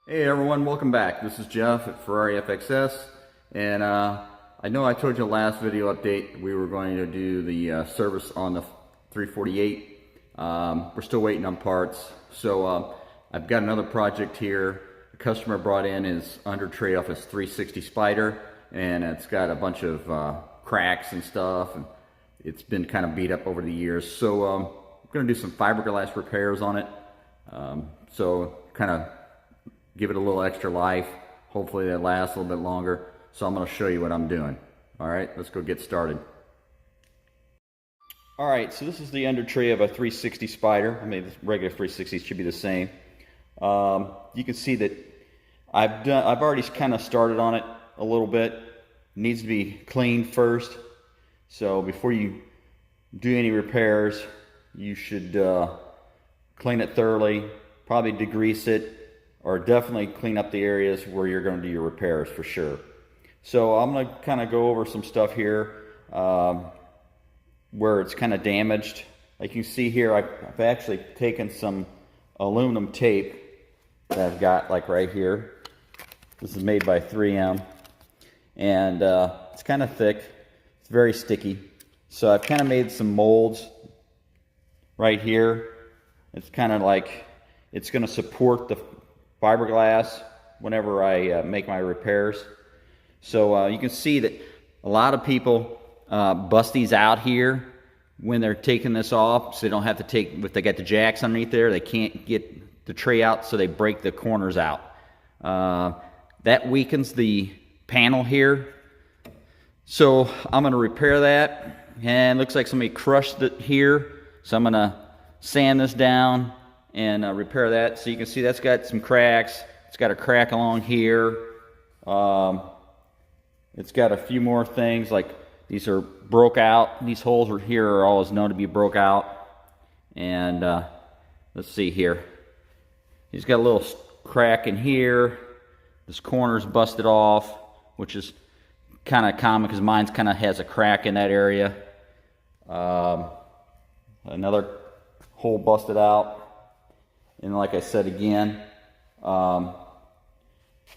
Hey everyone, welcome back. This is Jeff at Ferrari FXS, and I know I told you last video update we were going to do the service on the 348. We're still waiting on parts, so I've got another project here. The customer brought in his under tray off his 360 Spider, and it's got a bunch of cracks and stuff, and it's been kind of beat up over the years. So I'm going to do some fiberglass repairs on it, so kind of give it a little extra life. Hopefully that lasts a little bit longer. So I'm going to show you what I'm doing. All right, let's go get started. All right, so this is the under tray of a 360 Spider. I mean, the regular 360 should be the same. You can see that I've already kind of started on it a little bit. It needs to be cleaned first. So before you do any repairs, you should clean it thoroughly, probably degrease it, or definitely clean up the areas where you're going to do your repairs for sure. So I'm going to kind of go over some stuff here where it's kind of damaged. Like you see here, I've actually taken some aluminum tape that I've got like right here. This is made by 3M, and it's kind of thick. It's very sticky. So I've kind of made some molds right here. It's kind of like it's going to support the fiberglass whenever I make my repairs. So you can see that a lot of people bust these out here when they're taking this off, so they don't have to take, if they got the jacks underneath there, they can't get the tray out, so they break the corners out. That weakens the panel here. So I'm going to repair that, and it looks like somebody crushed it here, so I'm going to sand this down and repair that. So you can see that's got some cracks. It's got a crack along here. It's got a few more things, like these are broke out. These holes are here are always known to be broke out. And let's see here. He's got a little crack in here. This corner's busted off, which is kind of common because mine kind of has a crack in that area. Another hole busted out. And like I said again,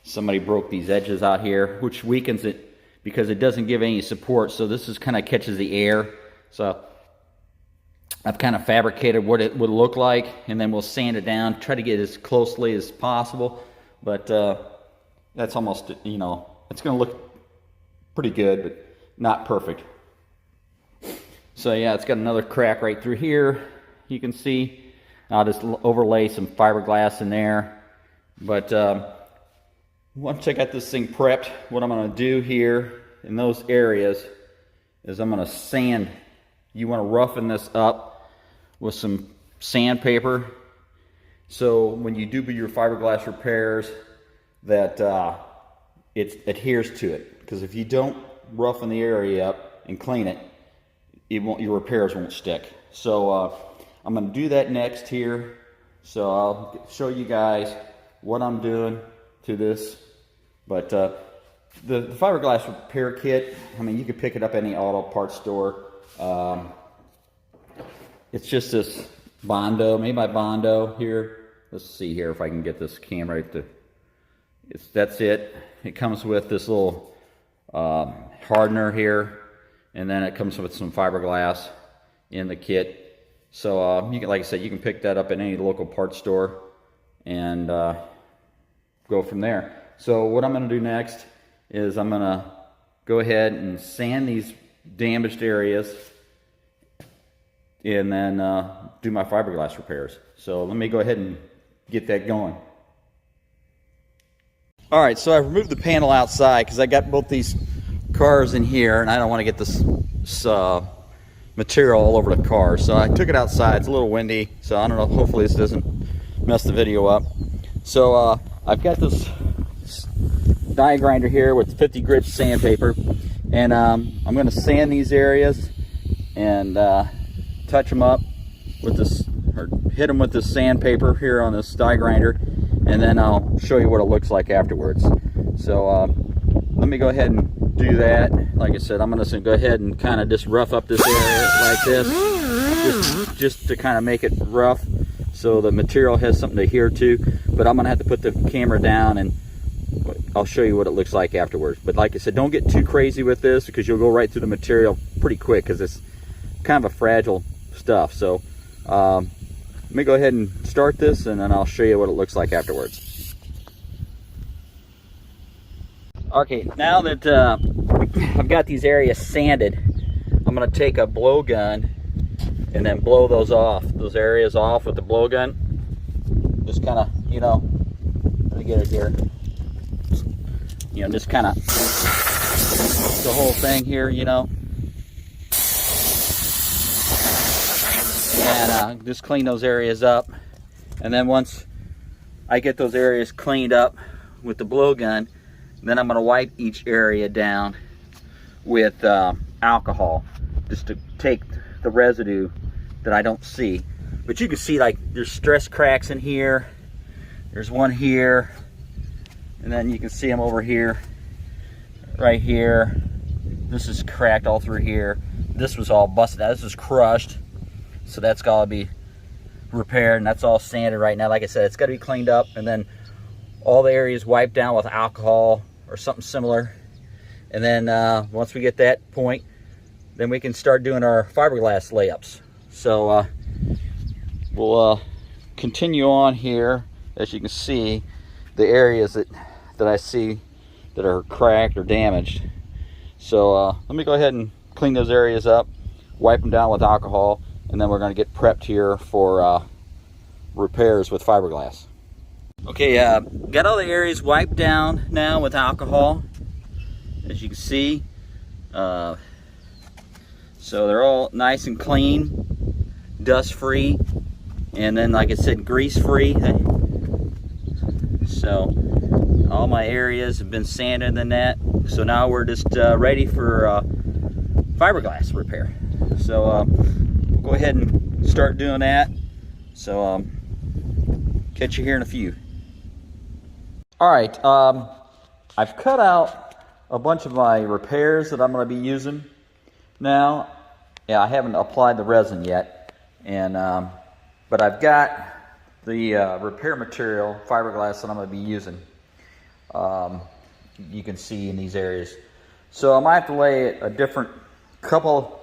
somebody broke these edges out here, which weakens it because it doesn't give any support. So this is kind of catches the air. So I've kind of fabricated what it would look like, and then we'll sand it down, try to get as closely as possible. But that's almost, you know, it's going to look pretty good, but not perfect. So yeah, it's got another crack right through here. You can see. I'll just overlay some fiberglass in there. But once I got this thing prepped, what I'm going to do here in those areas is I'm going to sand. You want to roughen this up with some sandpaper, so when you do your fiberglass repairs that it adheres to it. Because if you don't roughen the area up and clean it, your repairs won't stick. So I'm going to do that next here. So I'll show you guys what I'm doing to this. But the fiberglass repair kit, I mean, you can pick it up at any auto parts store. It's just this Bondo, made by Bondo here. Let's see here if I can get this camera right to. That's it. It comes with this little hardener here, and then it comes with some fiberglass in the kit. So you can, like I said, you can pick that up at any local parts store and go from there. So what I'm going to do next is I'm going to go ahead and sand these damaged areas and then do my fiberglass repairs. So let me go ahead and get that going. All right, so I removed the panel outside because I got both these cars in here, and I don't want to get this material all over the car. So I took it outside. It's a little windy, so I don't know, hopefully this doesn't mess the video up. So I've got this die grinder here with 50 grit sandpaper, and I'm going to sand these areas and touch them up with this, or hit them with this sandpaper here on this die grinder, and then I'll show you what it looks like afterwards. So let me go ahead and do that. Like I said, I'm going to go ahead and kind of just rough up this area like this, just to kind of make it rough so the material has something to adhere to. but I'm gonna have to put the camera down and I'll show you what it looks like afterwards. But like I said, don't get too crazy with this because you'll go right through the material pretty quick because it's kind of a fragile stuff. So let me go ahead and start this and then I'll show you what it looks like afterwards. Okay, now that I've got these areas sanded, I'm going to take a blowgun and then blow those areas off with the blowgun. Just kind of, you know, let me get it here. You know, just kind of the whole thing here, you know. And just clean those areas up. And then once I get those areas cleaned up with the blowgun, then I'm going to wipe each area down with alcohol, just to take the residue that I don't see. But you can see, like, there's stress cracks in here. There's one here. And then you can see them over here, right here. This is cracked all through here. This was all busted out. This was crushed. So that's got to be repaired, and that's all sanded right now. Like I said, it's got to be cleaned up, and then all the areas wiped down with alcohol or something similar. And then once we get that point, then we can start doing our fiberglass layups. So we'll continue on here. As you can see, the areas that I see that are cracked or damaged. So let me go ahead and clean those areas up, wipe them down with alcohol, and then we're going to get prepped here for repairs with fiberglass. Okay, got all the areas wiped down now with alcohol, as you can see. So they're all nice and clean, dust free, and then, like I said, grease free. So all my areas have been sanded and that. So now we're just ready for fiberglass repair. So we'll go ahead and start doing that. So catch you here in a few. All right, I've cut out a bunch of my repairs that I'm going to be using now. Yeah, I haven't applied the resin yet, and but I've got the repair material, fiberglass, that I'm going to be using. You can see in these areas. So I might have to lay a different couple.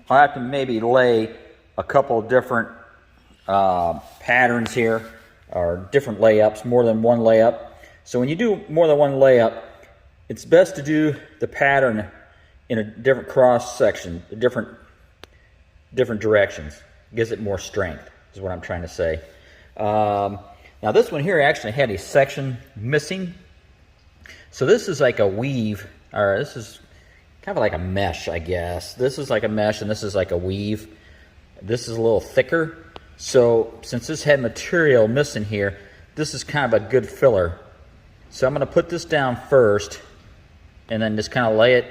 I have to maybe lay a couple different patterns here, or different layups, more than one layup. So when you do more than one layup, it's best to do the pattern in a different cross section, different directions. It gives it more strength, is what I'm trying to say. Now this one here actually had a section missing. So this is like a weave, or this is kind of like a mesh, I guess. This is like a mesh and this is like a weave. This is a little thicker. So since this had material missing here, this is kind of a good filler. So I'm going to put this down first and then just kind of lay it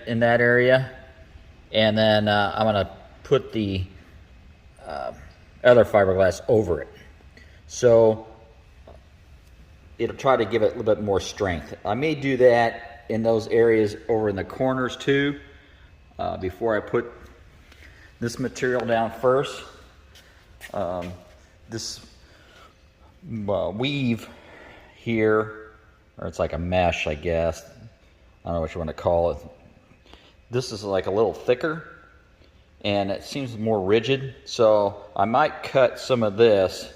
in that area. And then I'm going to put the other fiberglass over it. So it'll try to give it a little bit more strength. I may do that in those areas over in the corners too, before I put this material down first. This weave here, or it's like a mesh, I guess. I don't know what you want to call it. This is like a little thicker, and it seems more rigid. So I might cut some of this.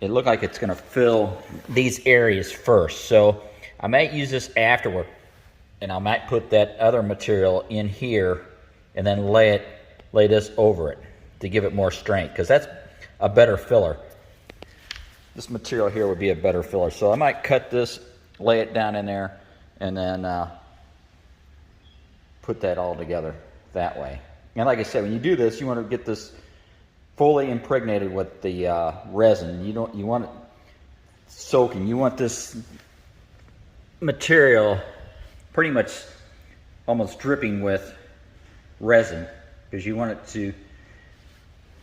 It looked like it's going to fill these areas first. So I might use this afterward, and I might put that other material in here and then lay this over it to give it more strength, because that's a better filler. This material here would be a better filler. So I might cut this, lay it down in there, and then put that all together that way. And like I said, when you do this, you want to get this fully impregnated with the resin. You want it soaking. You want this material pretty much almost dripping with resin, because you want it to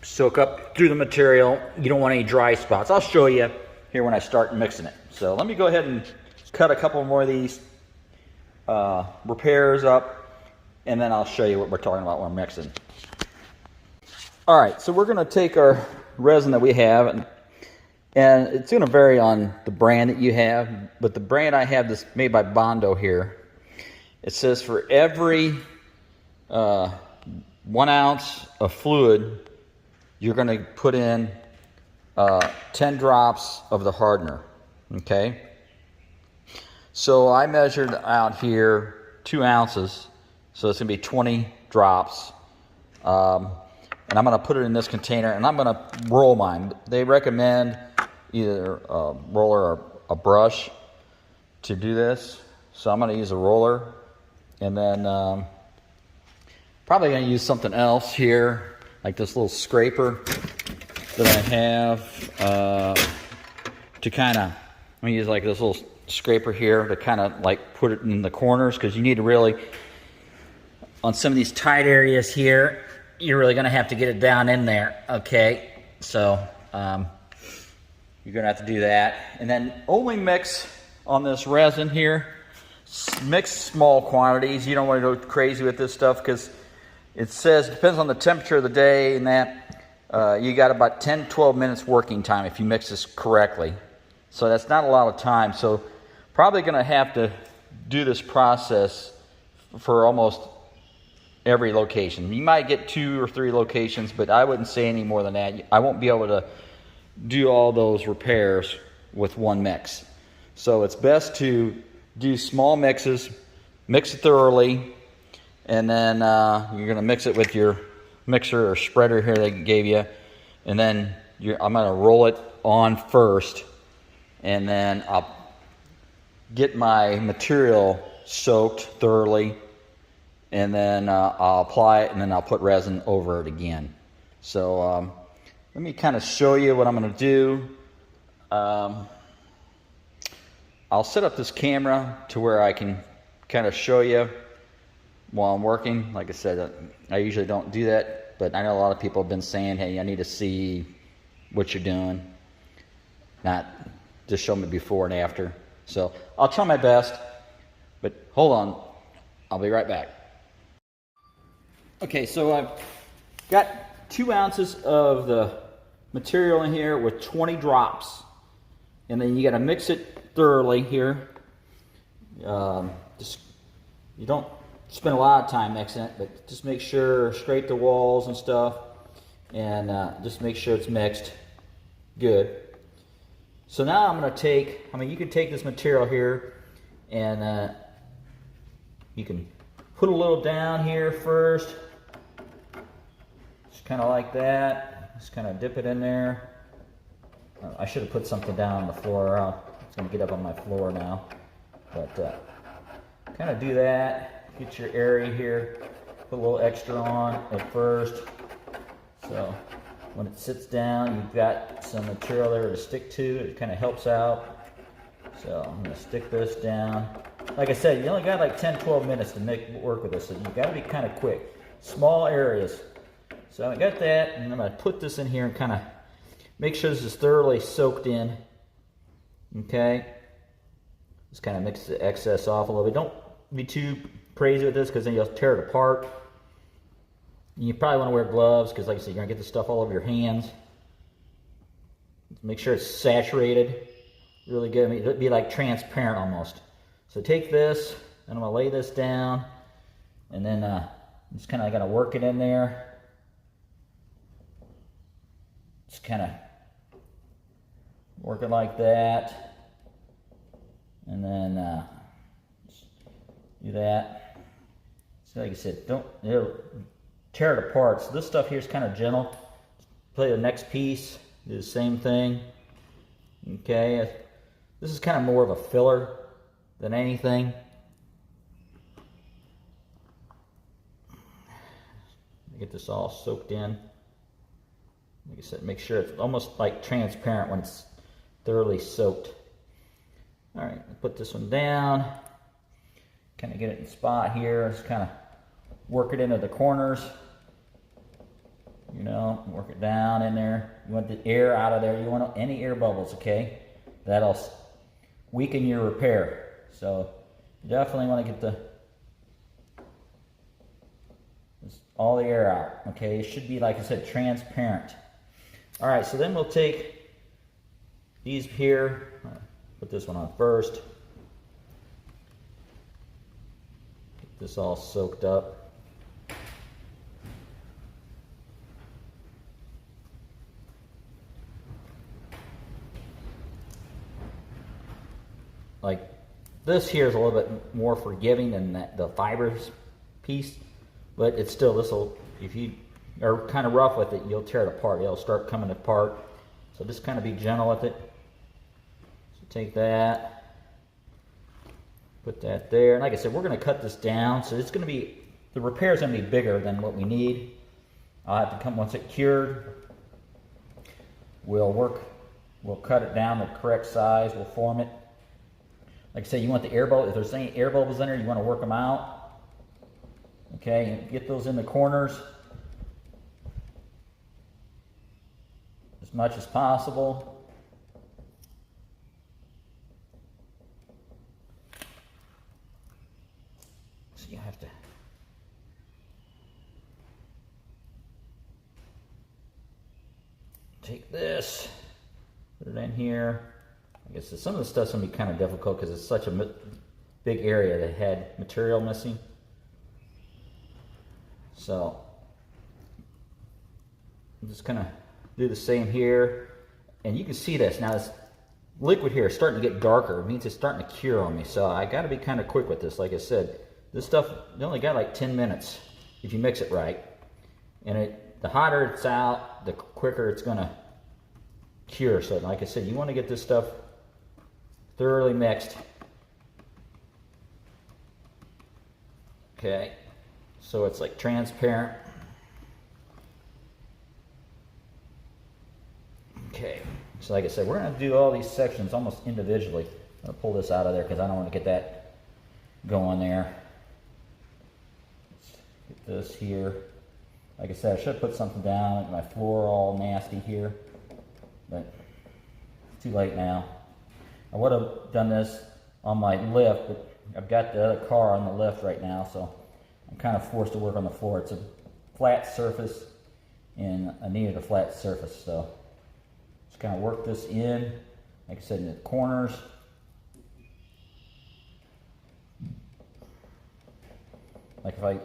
soak up through the material. You don't want any dry spots. I'll show you here when I start mixing it. So let me go ahead and cut a couple more of these repairs up, and then I'll show you what we're talking about when we're mixing. All right, so we're going to take our resin that we have, And it's going to vary on the brand that you have, but the brand I have this made by Bondo here. It says for every 1 ounce of fluid, you're going to put in 10 drops of the hardener. Okay. So I measured out here 2 ounces, so it's going to be 20 drops. And I'm going to put it in this container, and I'm going to roll mine. They recommend either a roller or a brush to do this. So I'm going to use a roller, and then probably going to use something else here, like this little scraper that I have to kind of, I'm going to use like this little scraper here to kind of like put it in the corners, because you need to really, on some of these tight areas here, you're really going to have to get it down in there, okay? So you're going to have to do that. And then only mix on this resin here. Mix small quantities. You don't want to go crazy with this stuff, because it says, depends on the temperature of the day and that, you got about 10-12 minutes working time if you mix this correctly. So that's not a lot of time. So probably going to have to do this process for almost every location. You might get 2 or 3 locations, but I wouldn't say any more than that. I won't be able to do all those repairs with one mix. So it's best to do small mixes, mix it thoroughly, and then you're going to mix it with your mixer or spreader here they gave you, and then I'm going to roll it on first, and then I'll get my material soaked thoroughly, and then I'll apply it, and then I'll put resin over it again. So let me kind of show you what I'm going to do. I'll set up this camera to where I can kind of show you while I'm working. Like I said, I usually don't do that, but I know a lot of people have been saying, hey, I need to see what you're doing, not just show me before and after. So I'll try my best, but hold on, I'll be right back. Okay, so I've got 2 ounces of the material in here with 20 drops, and then you got to mix it thoroughly here. Just, you don't spend a lot of time mixing it, but just make sure, scrape the walls and stuff, and just make sure it's mixed good. So now I'm going to take, you can take this material here, and you can put a little down here first, just kind of like that. Just kind of dip it in there. I should have put something down on the floor. It's going to get up on my floor now. But kind of do that. Get your area here. Put a little extra on at first. So when it sits down, you've got some material there to stick to. It kind of helps out. So I'm going to stick this down. Like I said, you only got like 10-12 minutes to work with this, so you've got to be kind of quick. Small areas. So I got that, and I'm going to put this in here and kind of make sure this is thoroughly soaked in. Okay? Just kind of mix the excess off a little bit. Don't be too crazy with this, because then you'll tear it apart. And you probably want to wear gloves, because like I said, you're going to get this stuff all over your hands. Make sure it's saturated really good. It'll be like transparent almost. So take this, and I'm going to lay this down, and then just kind of got to work it in there. Just kind of work it like that, and then just do that. So like I said, don't tear it apart. So this stuff here is kind of gentle. Play the next piece, do the same thing. Okay, this is kind of more of a filler than anything. Get this all soaked in. Like I said, make sure it's almost like transparent when it's thoroughly soaked. All right, put this one down. Kind of get it in spot here. Just kind of work it into the corners. You know, work it down in there. You want the air out of there. You want any air bubbles, okay? That'll weaken your repair. So you definitely want to get all the air out, okay? It should be, like I said, transparent. All right, so then we'll take These here, put this one on first. Get this all soaked up. Like this here is a little bit more forgiving than the fibers piece, but it's still, this will, if you are kind of rough with it, you'll tear it apart. It'll start coming apart. So just kind of be gentle with it. So take that, put that there. And like I said, we're going to cut this down. So it's going to be, the repair is going to be bigger than what we need. I'll have to come, once it's cured, we'll cut it down the correct size, we'll form it. Like I say, you want the air bubble, if there's any air bubbles in there, you want to work them out. Okay, and get those in the corners as much as possible. So you have to take this, put it in here. I guess some of the stuff's going to be kind of difficult because it's such a big area that had material missing. So I'm just going to do the same here. And you can see this. Now this liquid here is starting to get darker. It means it's starting to cure on me. So I got to be kind of quick with this. Like I said, this stuff, you only got like 10 minutes if you mix it right. And the hotter it's out, the quicker it's going to cure. So like I said, you want to get this stuff thoroughly mixed. Okay, so it's like transparent. Okay, so like I said, we're going to do all these sections almost individually. I'm going to pull this out of there because I don't want to get that going there. Let's get this here. Like I said, I should put something down. My floor all nasty here, but it's too late now. I would have done this on my lift, but I've got the other car on the lift right now, so I'm kind of forced to work on the floor. It's a flat surface, and I needed a flat surface, so just kind of work this in, like I said, in the corners. Like if I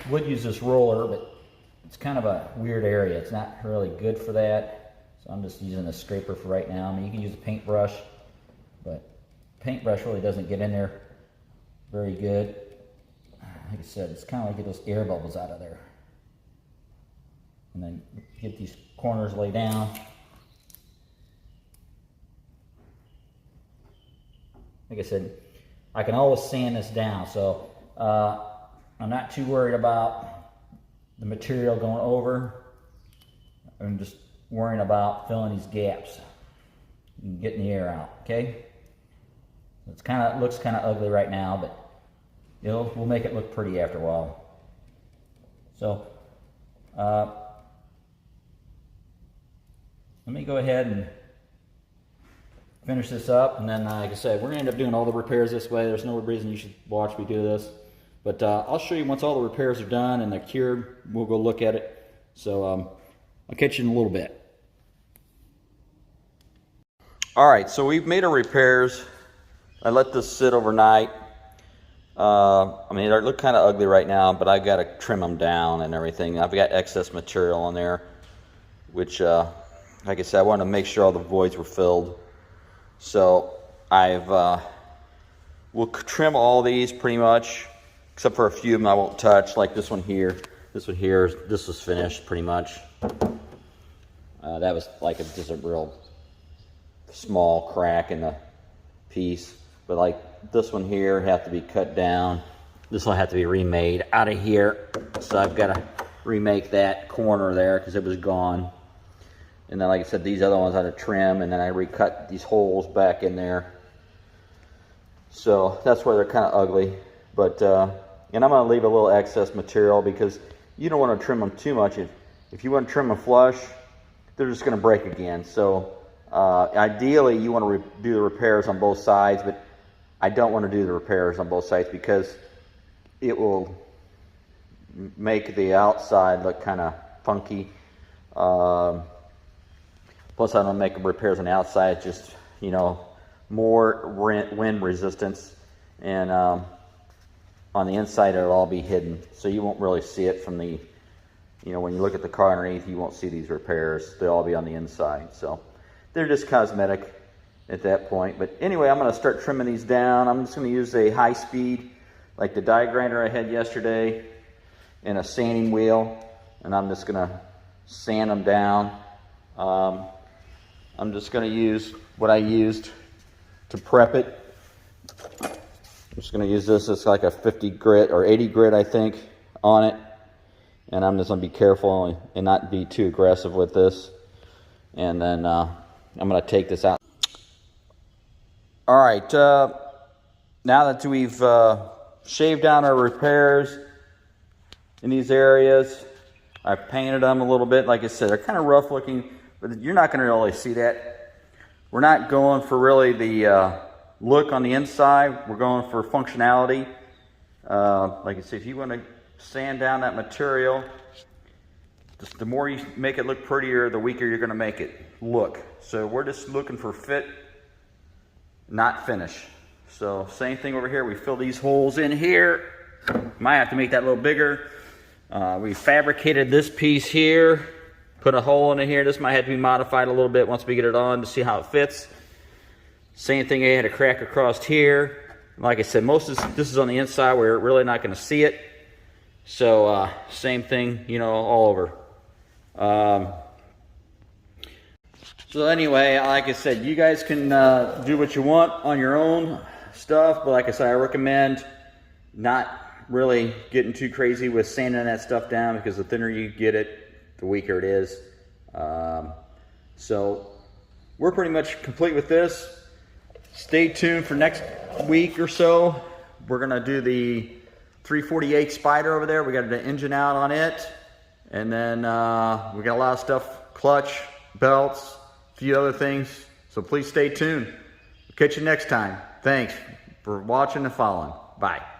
would use this roller, but it's kind of a weird area. It's not really good for that, so I'm just using a scraper for right now. I mean, you can use a paintbrush, but paintbrush really doesn't get in there very good. Like I said, it's kind of like get those air bubbles out of there. And then get these corners laid down. Like I said, I can always sand this down, so I'm not too worried about the material going over. I'm just worrying about filling these gaps and getting the air out, okay? It's looks kind of ugly right now, but we'll make it look pretty after a while. So let me go ahead and finish this up, and then like I said, we're gonna end up doing all the repairs this way. There's no reason you should watch me do this, but I'll show you once all the repairs are done and they're cured. We'll go look at it. So I'll catch you in a little bit. All right, so we've made our repairs. I let this sit overnight. I mean, they look kind of ugly right now, but I've got to trim them down and everything. I've got excess material on there, which, like I said, I wanted to make sure all the voids were filled. So we'll trim all these pretty much, except for a few of them I won't touch, like this one here. This one here, this was finished pretty much. That was like just a real small crack in the piece. But like this one here have to be cut down. This will have to be remade out of here. So I've got to remake that corner there because it was gone. And then like I said, these other ones I had to trim, and then I recut these holes back in there. So that's why they're kind of ugly. But and I'm going to leave a little excess material because you don't want to trim them too much. If you want to trim them flush, they're just going to break again. So ideally you want to do the repairs on both sides, but I don't want to do the repairs on both sides because it will make the outside look kind of funky. Plus I don't make repairs on the outside, just you know, more wind resistance, and on the inside it'll all be hidden, so you won't really see it from the, you know, when you look at the car underneath, you won't see these repairs. They'll all be on the inside, so they're just cosmetic at that point. But anyway, I'm going to start trimming these down. I'm just going to use a high speed, like the die grinder I had yesterday, and a sanding wheel, and I'm just going to sand them down. I'm just going to use what I used to prep it. I'm just going to use this. It's like a 50 grit or 80 grit, I think, on it. And I'm just going to be careful and not be too aggressive with this. And then I'm going to take this out. All right, now that we've shaved down our repairs in these areas, I've painted them a little bit. Like I said, they're kind of rough looking, but you're not going to really see that. We're not going for really the look on the inside. We're going for functionality. Like I said, if you want to sand down that material, just the more you make it look prettier, the weaker you're going to make it look. So we're just looking for fit, not finish. So same thing over here. We fill these holes in here. Might have to make that a little bigger. We fabricated this piece here, put a hole in it here. This might have to be modified a little bit once we get it on to see how it fits. Same thing, I had a crack across here. Like I said, most of this is on the inside. We're really not going to see it. So same thing, you know, all over. So anyway, like I said, you guys can do what you want on your own stuff, but like I said, I recommend not really getting too crazy with sanding that stuff down, because the thinner you get it, the weaker it is. So we're pretty much complete with this. Stay tuned for next week or so. We're gonna do the 348 Spider over there. We got the engine out on it, and then we got a lot of stuff, clutch, belts, a few other things. So please stay tuned. Catch you next time. Thanks for watching and following. Bye.